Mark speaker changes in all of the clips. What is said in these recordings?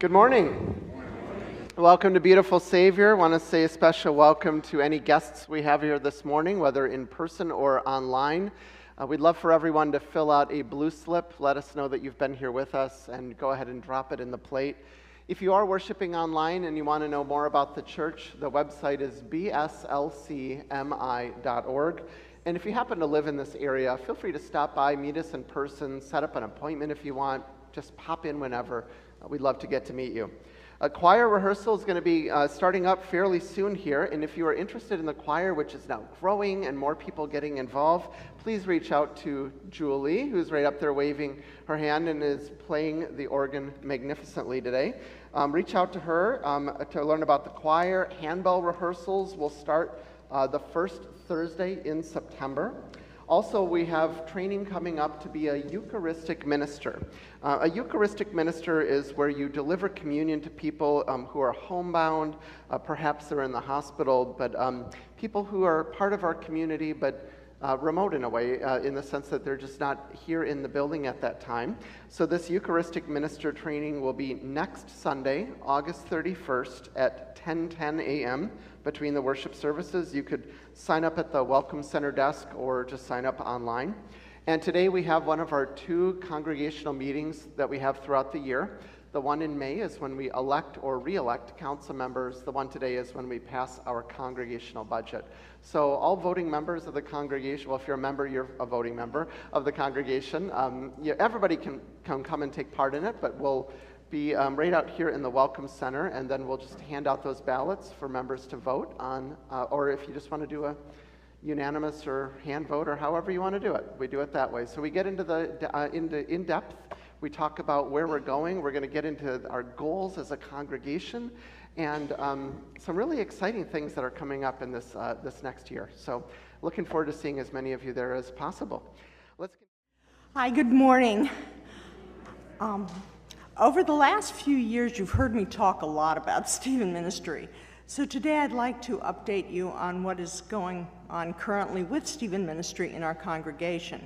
Speaker 1: Good morning. Welcome to Beautiful Savior. I want to say a special welcome to any guests we have here this morning, whether in person or online. We'd love for everyone to fill out a blue slip. Let us know that you've been here with us and go ahead and drop it in the plate. If you are worshiping online and you want to know more about the church, the website is bslcmi.org. And if you happen to live in this area, feel free to stop by, meet us in person, set up an appointment if you want. Just pop in whenever. We'd love to get to meet you. A choir rehearsal is going to be starting up fairly soon here, and if you are interested in the choir, which is now growing and more people getting involved, please reach out to Julie, who's right up there waving her hand and is playing the organ magnificently today. Reach out to her to learn about the choir. Handbell rehearsals will start the first Thursday in September. Also, we have training coming up to be a Eucharistic minister. A Eucharistic minister is where you deliver communion to people who are homebound, perhaps they're in the hospital, but people who are part of our community but remote in a way, in the sense that they're just not here in the building at that time. So this Eucharistic minister training will be next Sunday, August 31st at 10:10 a.m. between the worship services. You could sign up at the Welcome Center desk or just sign up online. And today we have one of our two congregational meetings that we have throughout the year. The one in May is when we elect or re-elect council members. The one today is when we pass our congregational budget. So all voting members of the congregation, well, if you're a member, you're a voting member of the congregation. Everybody can come and take part in it, but we'll be right out here in the Welcome Center, and then we'll just hand out those ballots for members to vote on, or if you just want to do a unanimous or hand vote or however you want to do it, we do it that way. So we get into the in-depth. We talk about where we're going. We're going to get into our goals as a congregation and some really exciting things that are coming up in this next year. So looking forward to seeing as many of you there as possible.
Speaker 2: Hi, good morning. Over the last few years, you've heard me talk a lot about Stephen Ministry. So today I'd like to update you on what is going on currently with Stephen Ministry in our congregation.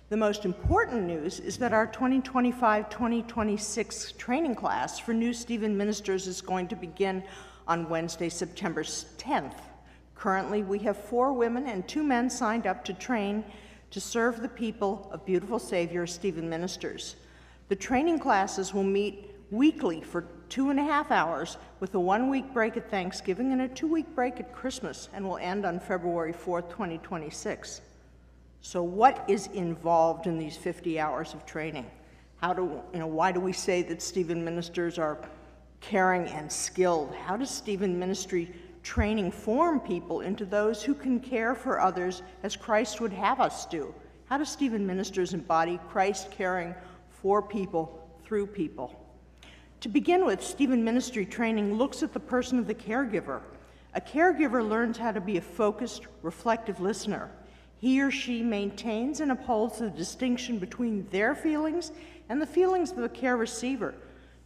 Speaker 2: The most important news is that our 2025-2026 training class for new Stephen ministers is going to begin on Wednesday, September 10th. Currently, we have 4 women and 2 men signed up to train to serve the people of Beautiful Savior Stephen ministers. The training classes will meet weekly for 2.5 hours with a 1-week break at Thanksgiving and a 2-week break at Christmas, and will end on February 4th, 2026. So what is involved in these 50 hours of training? Why do we say that Stephen ministers are caring and skilled? How does Stephen Ministry training form people into those who can care for others as Christ would have us do? How do Stephen ministers embody Christ caring for people through people? To begin with, Stephen Ministry training looks at the person of the caregiver. A caregiver learns how to be a focused, reflective listener. He or she maintains and upholds the distinction between their feelings and the feelings of the care receiver,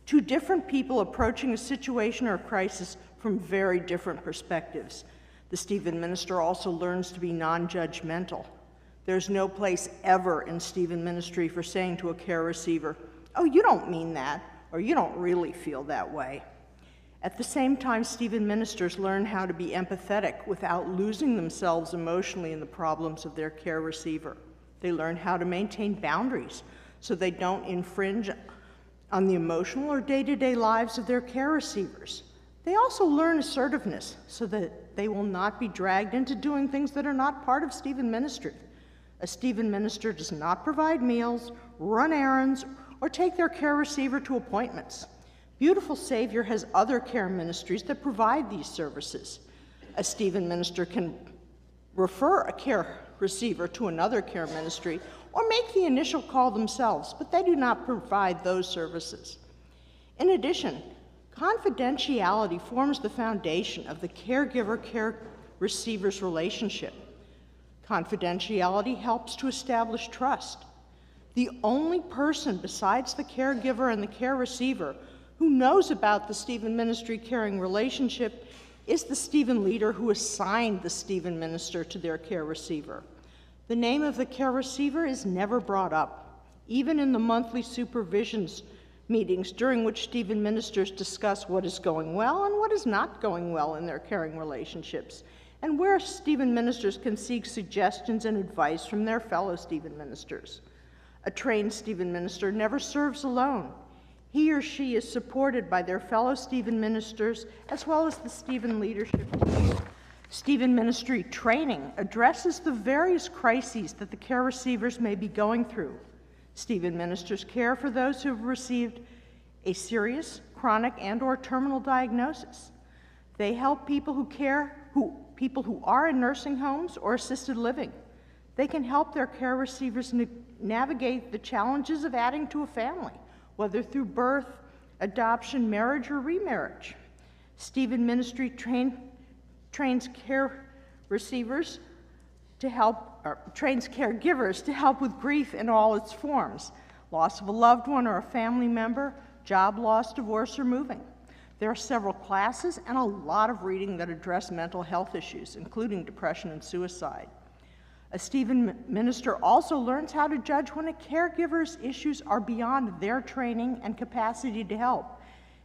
Speaker 2: 2 different people approaching a situation or a crisis from very different perspectives. The Stephen minister also learns to be non-judgmental. There's no place ever in Stephen Ministry for saying to a care receiver, "Oh, you don't mean that," or "You don't really feel that way." At the same time, Stephen ministers learn how to be empathetic without losing themselves emotionally in the problems of their care receiver. They learn how to maintain boundaries so they don't infringe on the emotional or day-to-day lives of their care receivers. They also learn assertiveness so that they will not be dragged into doing things that are not part of Stephen Ministry. A Stephen minister does not provide meals, run errands, or take their care receiver to appointments. Beautiful Savior has other care ministries that provide these services. A Stephen minister can refer a care receiver to another care ministry or make the initial call themselves, but they do not provide those services. In addition, confidentiality forms the foundation of the caregiver-care receiver's relationship. Confidentiality helps to establish trust. The only person besides the caregiver and the care receiver who knows about the Stephen Ministry caring relationship is the Stephen leader who assigned the Stephen minister to their care receiver. The name of the care receiver is never brought up. Even in the monthly supervisions meetings during which Stephen ministers discuss what is going well and what is not going well in their caring relationships, and where Stephen ministers can seek suggestions and advice from their fellow Stephen ministers. A trained Stephen minister never serves alone. He or she is supported by their fellow Stephen ministers as well as the Stephen leadership team. Stephen ministry training addresses the various crises that the care receivers may be going through. Stephen ministers care for those who have received a serious, chronic, and/or terminal diagnosis. They help people who are in nursing homes or assisted living. They can help their care receivers navigate the challenges of adding to a family, whether through birth, adoption, marriage, or remarriage. Stephen ministry trains caregivers to help with grief in all its forms: loss of a loved one or a family member, job loss, divorce, or moving. There are several classes and a lot of reading that address mental health issues, including depression and suicide. A Stephen minister also learns how to judge when a caregiver's issues are beyond their training and capacity to help,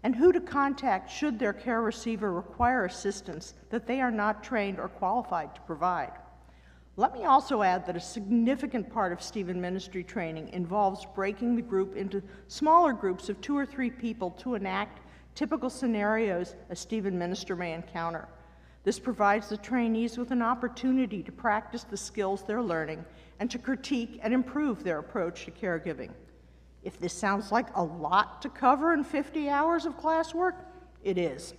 Speaker 2: and who to contact should their care receiver require assistance that they are not trained or qualified to provide. Let me also add that a significant part of Stephen ministry training involves breaking the group into smaller groups of 2 or 3 people to enact typical scenarios a Stephen minister may encounter. This provides the trainees with an opportunity to practice the skills they're learning and to critique and improve their approach to caregiving. If this sounds like a lot to cover in 50 hours of classwork, it is.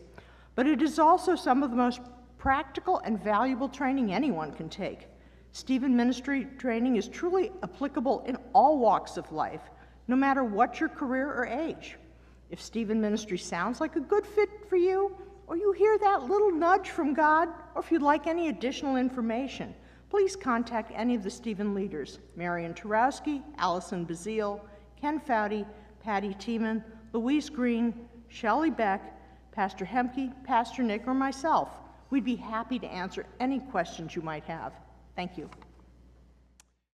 Speaker 2: But it is also some of the most practical and valuable training anyone can take. Stephen ministry training is truly applicable in all walks of life, no matter what your career or age. If Stephen ministry sounds like a good fit for you, or you hear that little nudge from God, or if you'd like any additional information, please contact any of the Stephen leaders: Marian Tarowski, Allison Bazile, Ken Foudy, Patty Tiemann, Louise Green, Shelley Beck, Pastor Hemke, Pastor Nick, or myself. We'd be happy to answer any questions you might have. Thank you.